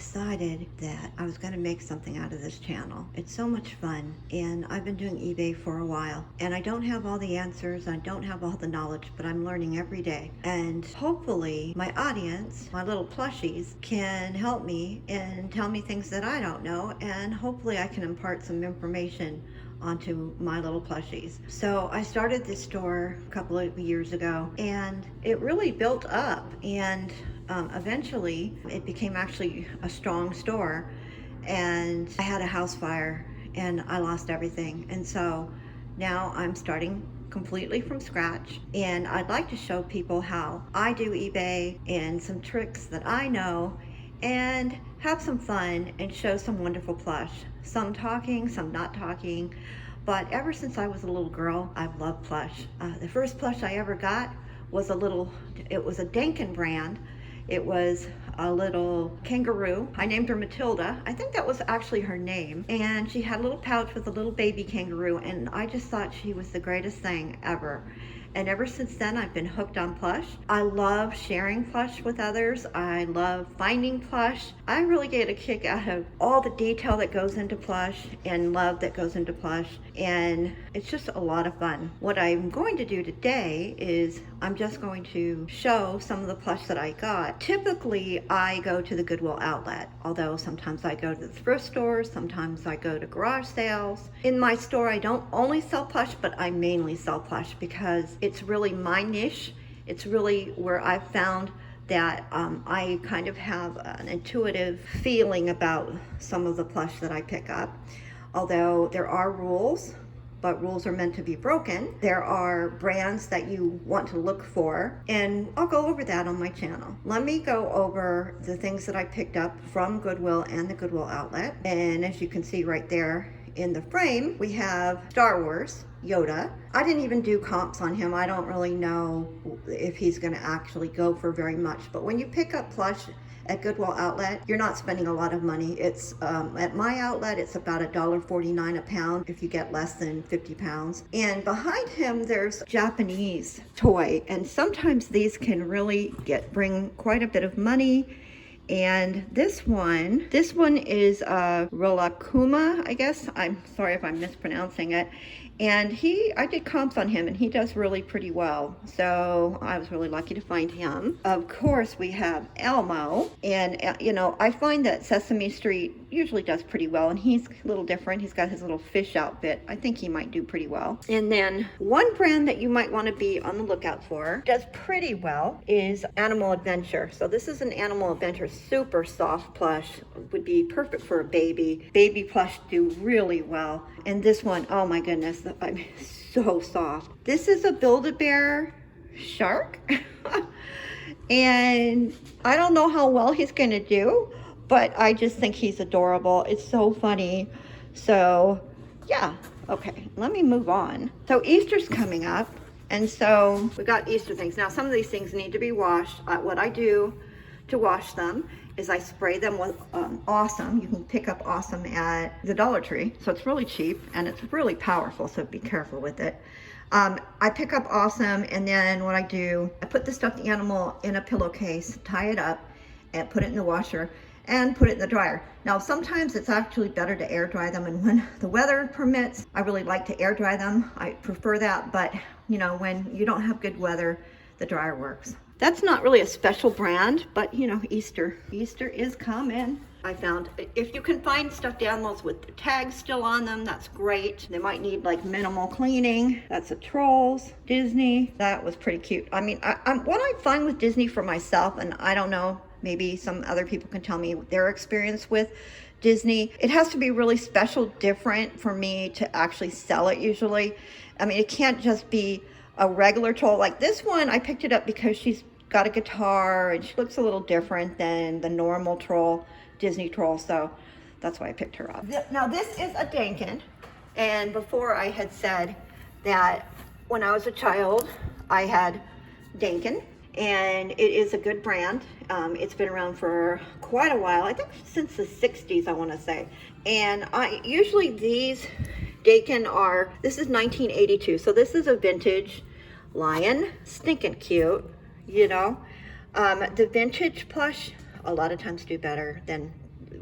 decided that I was going to make something out of this channel. It's so much fun, and I've been doing eBay for a while, and I don't have all the answers, I don't have all the knowledge, but I'm learning every day. And hopefully my audience, my little plushies, can help me and tell me things that I don't know, and hopefully I can impart some information onto my little plushies. So I started this store a couple of years ago, and it really built up, and eventually it became actually a strong store. And I had a house fire and I lost everything, and so now I'm starting completely from scratch, and I'd like to show people how I do eBay and some tricks that I know, and have some fun and show some wonderful plush. Some talking, some not talking, but ever since I was a little girl, I've loved plush. The first plush I ever got was it was a Dankin brand. It was a little kangaroo. I named her Matilda. I think that was actually her name. And she had a little pouch with a little baby kangaroo, and I just thought she was the greatest thing ever. And ever since then, I've been hooked on plush. I love sharing plush with others. I love finding plush. I really get a kick out of all the detail that goes into plush and love that goes into plush. And it's just a lot of fun. What I'm going to do today is I'm just going to show some of the plush that I got. Typically, I go to the Goodwill outlet, although sometimes I go to the thrift stores, sometimes I go to garage sales. In my store, I don't only sell plush, but I mainly sell plush because it's really my niche. It's really where I've found that I kind of have an intuitive feeling about some of the plush that I pick up. Although there are rules, but rules are meant to be broken. There are brands that you want to look for, and I'll go over that on my channel. Let me go over the things that I picked up from Goodwill and the Goodwill outlet. And as you can see right there in the frame, we have Star Wars, Yoda. I didn't even do comps on him. I don't really know if he's gonna actually go for very much, but when you pick up plush at Goodwill outlet, you're not spending a lot of money. It's at my outlet, it's about $1.49 a pound if you get less than 50 pounds. And behind him, there's Japanese toy, and sometimes these can really bring quite a bit of money. And this one is Rolakuma, I guess. I'm sorry if I'm mispronouncing it. And I did comps on him, and he does really pretty well. So I was really lucky to find him. Of course, we have Elmo. And, I find that Sesame Street usually does pretty well. And he's a little different. He's got his little fish outfit. I think he might do pretty well. And then one brand that you might want to be on the lookout for, does pretty well, is Animal Adventure. So this is an Animal Adventure super soft plush. Would be perfect for a baby. Baby plush do really well. And this one, oh my goodness, I'm so soft. This is a Build-A-Bear shark. And I don't know how well he's gonna do, but I just think he's adorable. It's so funny. So yeah, okay, let me move on. So Easter's coming up, and so we got Easter things. Now some of these things need to be washed. What I do to wash them is I spray them with Awesome. You can pick up Awesome at the Dollar Tree. So it's really cheap and it's really powerful, so be careful with it. I pick up Awesome, and then what I do, I put the stuffed animal in a pillowcase, tie it up, and put it in the washer, and put it in the dryer. Now sometimes it's actually better to air dry them, and when the weather permits, I really like to air dry them. I prefer that, but when you don't have good weather, the dryer works. That's not really a special brand, but Easter is coming. I found if you can find stuffed animals with the tags still on them, that's great. They might need like minimal cleaning. That's a Trolls, Disney. That was pretty cute. I mean, what I find with Disney for myself, and I don't know, maybe some other people can tell me their experience with Disney. It has to be really special, different for me to actually sell it usually. I mean, it can't just be a regular troll. Like this one, I picked it up because she's got a guitar and she looks a little different than the normal troll, Disney troll, so that's why I picked her up. Now this is a Dankin, and before I had said that when I was a child I had Dankin, and it is a good brand. It's been around for quite a while, I think since the 60s, I want to say. And usually these Dankin this is 1982, so this is a vintage lion, stinking cute. The vintage plush a lot of times do better than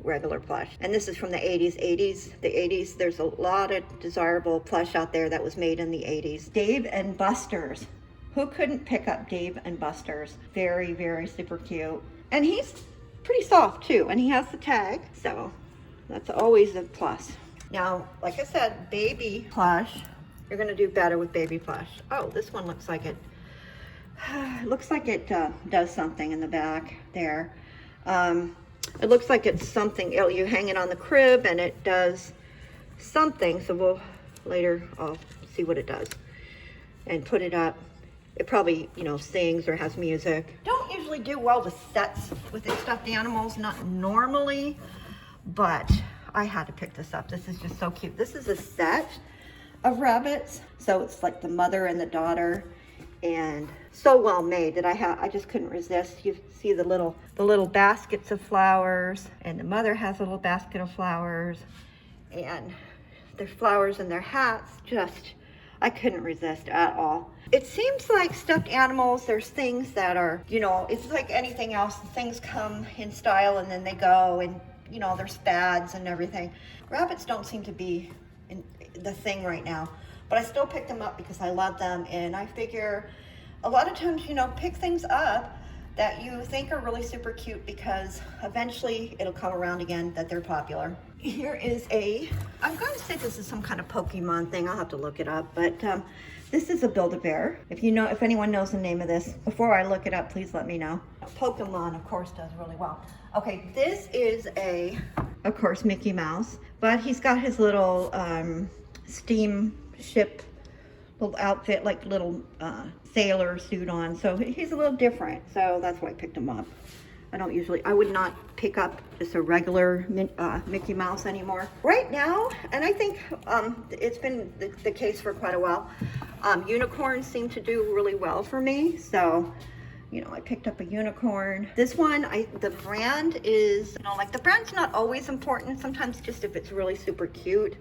regular plush. And this is from the 80s. The 80s, there's a lot of desirable plush out there that was made in the 80s. Dave and Buster's. Who couldn't pick up Dave and Buster's? Very, very super cute. And he's pretty soft too, and he has the tag, so that's always a plus. Now, like I said, baby plush, you're gonna do better with baby plush. Oh, this one looks like it, does something in the back there. It looks like it's something, you hang it on the crib and it does something, so I'll see what it does and put it up. It probably, sings or has music. Don't usually do well with sets with the stuffed animals, not normally, but I had to pick this up. This is just so cute. This is a set of rabbits, so it's like the mother and the daughter, and so well made that I just couldn't resist. You see the little baskets of flowers, and the mother has a little basket of flowers, and there's flowers in their hats. I couldn't resist at all. It seems like stuffed animals, there's things that are, it's like anything else. Things come in style and then they go, and there's fads and everything. Rabbits don't seem to be the thing right now, but I still pick them up because I love them, and I figure a lot of times, pick things up that you think are really super cute because eventually it'll come around again that they're popular. Here is I'm going to say this is some kind of Pokemon thing. I'll have to look it up, but this is a Build-A-Bear. If anyone knows the name of this, before I look it up, please let me know. Pokemon, of course, does really well. Okay, this is of course, Mickey Mouse, but he's got his little steamship little outfit, like little sailor suit on, so he's a little different, so that's why I picked him up. I would not pick up just a regular Mickey Mouse anymore. Right now, and I think it's been the case for quite a while, unicorns seem to do really well for me, so I picked up a unicorn. This one, the brand is, the brand's not always important. Sometimes just if it's really super cute,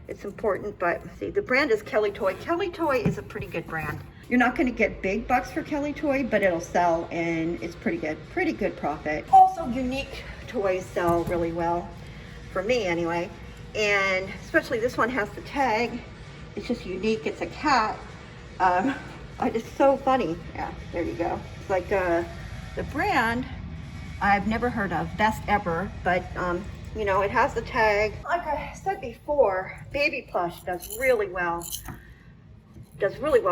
it's important, but see, the brand is Kelly Toy. Kelly Toy is a pretty good brand. You're not going to get big bucks for Kelly Toy, but it'll sell, and it's pretty good profit. Also, Unique toys sell really well, for me anyway, and especially this one has the tag. It's just unique. It's a cat. It's so funny. Yeah, there you go. It's like the brand I've never heard of, Best Ever, but it has the tag. Like I said before, baby plush does really well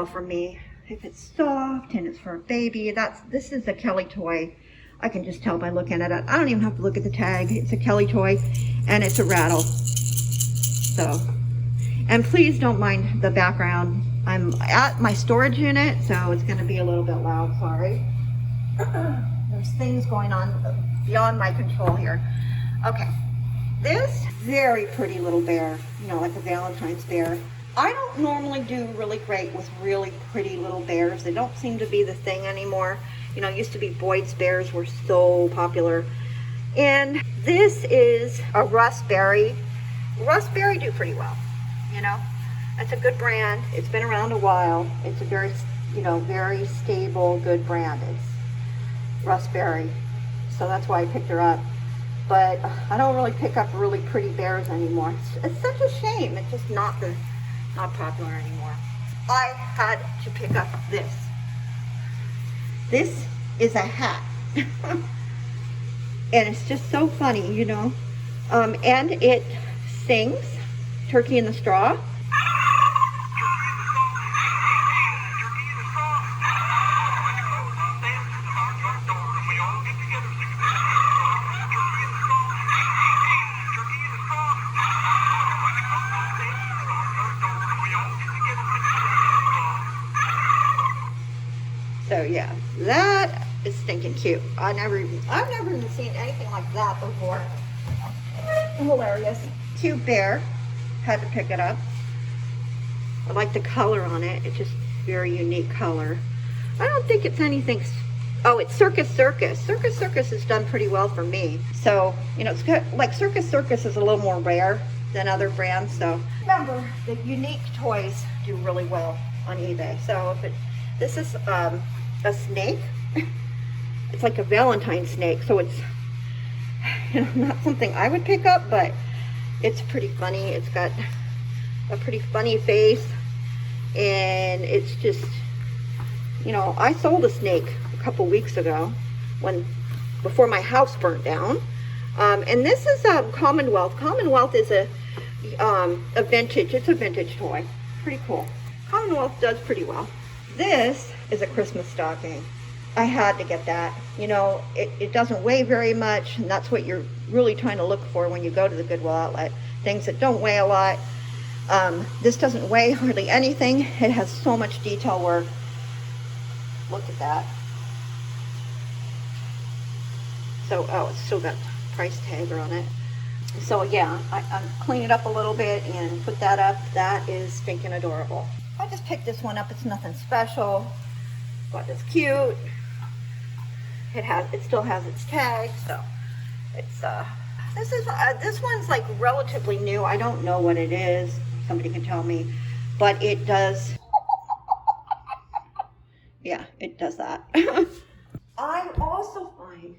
for me. If it's soft and it's for a baby, this is a Kelly Toy. I can just tell by looking at it. I don't even have to look at the tag. It's a Kelly Toy, and it's a rattle. So, and please don't mind the background. I'm at my storage unit, so it's going to be a little bit loud. Sorry. There's things going on beyond my control here. Okay, this very pretty little bear, like a Valentine's bear. I don't normally do really great with really pretty little bears. They don't seem to be the thing anymore. Used to be Boyd's bears were so popular. And this is a Raspberry. Raspberry do pretty well, It's a good brand. It's been around a while. It's a very, very stable, good brand. It's Raspberry. So that's why I picked her up. But I don't really pick up really pretty bears anymore. It's such a shame. It's just not popular anymore. I had to pick up this. This is a hat. And it's just so funny, and it sings Turkey in the Straw. So yeah, that is stinking cute. I've never even seen anything like that before. Hilarious. Cute bear. Had to pick it up. I like the color on it. It's just very unique color. I don't think it's anything. Oh, it's Circus Circus. Circus Circus has done pretty well for me. So, it's good. Like Circus Circus is a little more rare than other brands. So remember, the unique toys do really well on eBay. So this is a snake. It's like a Valentine snake. So not something I would pick up, but it's pretty funny. It's got a pretty funny face, and it's just, I sold a snake a couple weeks ago before my house burnt down. And this is Commonwealth. Commonwealth is a vintage. It's a vintage toy. Pretty cool. Commonwealth does pretty well. This is a Christmas stocking. I had to get that. It doesn't weigh very much, and that's what you're really trying to look for when you go to the Goodwill outlet. Things that don't weigh a lot. This doesn't weigh hardly anything. It has so much detail work. Look at that. So, it's still got price tag on it. So yeah, I'm clean it up a little bit and put that up. That is stinking adorable. I just picked this one up. It's nothing special, but it's cute. It still has its tag, so it's this one's like relatively new. I don't know what it is. Somebody can tell me, but it does. Yeah, it does that. I also find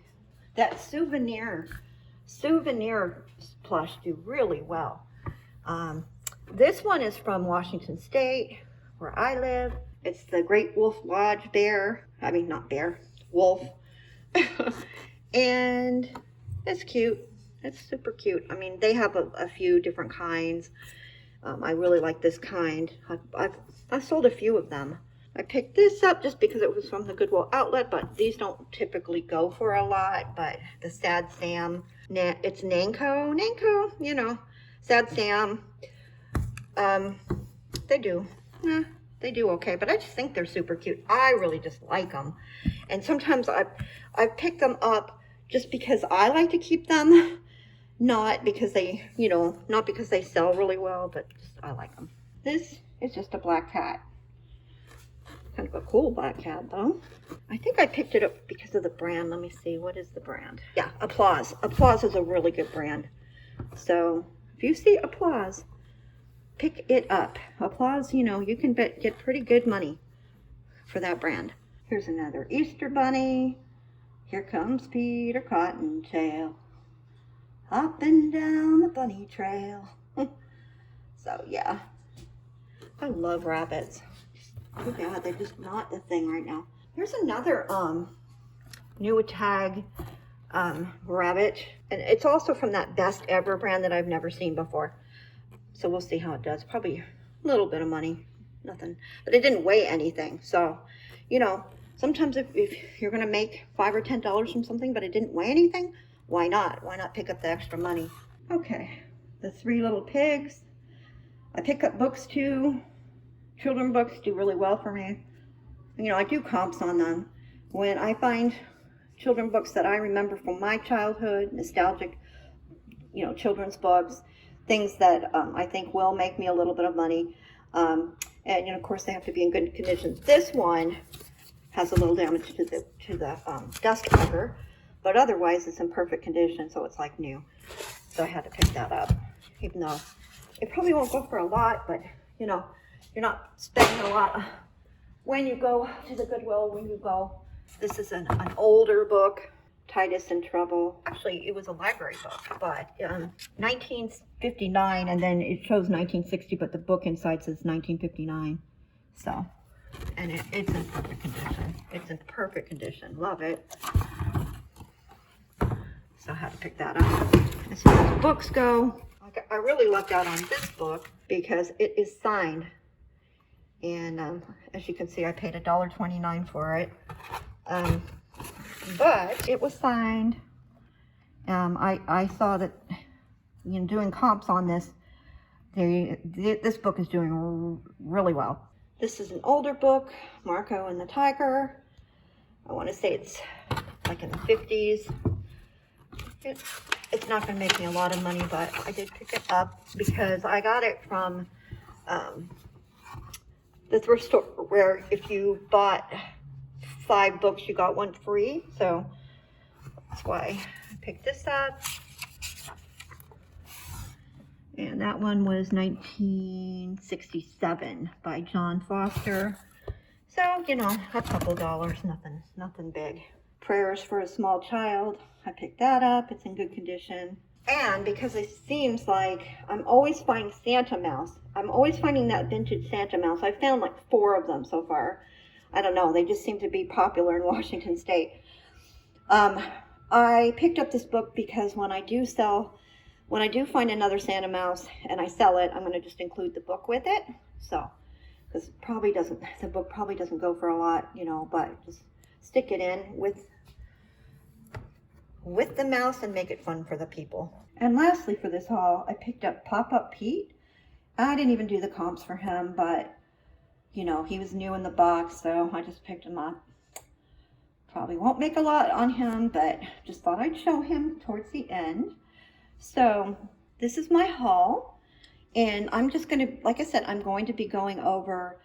that souvenir plush do really well. This one is from Washington State, where I live. It's the Great Wolf Lodge bear. I mean, not bear, wolf. And it's cute. It's super cute. I mean, they have a few different kinds. I really like this kind. I've sold a few of them. I picked this up just because it was from the Goodwill outlet, but these don't typically go for a lot. But the Sad Sam, it's Nanko, Sad Sam. They do okay, but I just think they're super cute. I really just like them. And sometimes I've picked them up just because I like to keep them, not because they sell really well, but just, I like them. This is just a black cat. Kind of a cool black cat, though. I think I picked it up because of the brand. Let me see. What is the brand? Yeah, Applause. Applause is a really good brand. So if you see Applause, pick it up. Applause, you can get pretty good money for that brand. Here's another Easter bunny. Here comes Peter Cottontail, hopping down the bunny trail. So yeah, I love rabbits. Too bad they're just not the thing right now. Here's another new tag rabbit, and it's also from that Best Ever brand that I've never seen before. So we'll see how it does. Probably a little bit of money, nothing, but it didn't weigh anything. So, sometimes if you're gonna make $5 or $10 from something, but it didn't weigh anything, why not? Why not pick up the extra money? Okay, the Three Little Pigs. I pick up books too. Children books do really well for me. I do comps on them. When I find children books that I remember from my childhood, nostalgic, children's books, things that I think will make me a little bit of money. And of course, they have to be in good condition. This one has a little damage to the dust cover, but otherwise it's in perfect condition, so it's like new. So I had to pick that up, even though it probably won't go for a lot, but you're not spending a lot when you go to the Goodwill. This is an older book, Titus in Trouble. Actually, it was a library book, but 1959, and then it shows 1960, but the book inside says 1959. So, and it's in perfect condition. It's in perfect condition. Love it. So I had to pick that up. As far as books go, I really lucked out on this book because it is signed. And as you can see, I paid $1.29 for it. But it was signed. I saw that, doing comps on this, this book is doing really well. This is an older book, Marco and the Tiger. I want to say it's like in the 50s. It's not going to make me a lot of money, but I did pick it up because I got it from the thrift store, where if you bought 5 books, you got 1 free. So that's why I picked this up. And that one was 1967 by John Foster. So, a couple dollars, nothing big. Prayers for a Small Child. I picked that up. It's in good condition. And because it seems like I'm always finding Santa Mouse. I'm always finding that vintage Santa Mouse. I found like 4 of them so far. I don't know. They just seem to be popular in Washington State. I picked up this book because when I do find another Santa Mouse and I sell it, I'm going to just include the book with it. So, because the book probably doesn't go for a lot, you know, but just stick it in with the mouse and make it fun for the people. And lastly for this haul, I picked up Pop-Up Pete. I didn't even do the comps for him, but you know, he was new in the box, so I just picked him up. Probably won't make a lot on him, but just thought I'd show him towards the end. So this is my haul, and I'm just going to, like I said, I'm going to be going over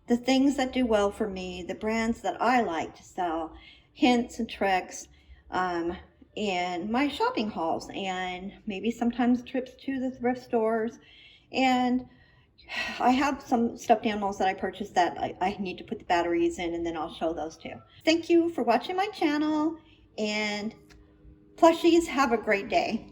the things that do well for me, the brands that I like to sell, hints and tricks, and my shopping hauls, and maybe sometimes trips to the thrift stores. And I have some stuffed animals that I purchased that I need to put the batteries in, and then I'll show those too. Thank you for watching my channel, and plushies, have a great day.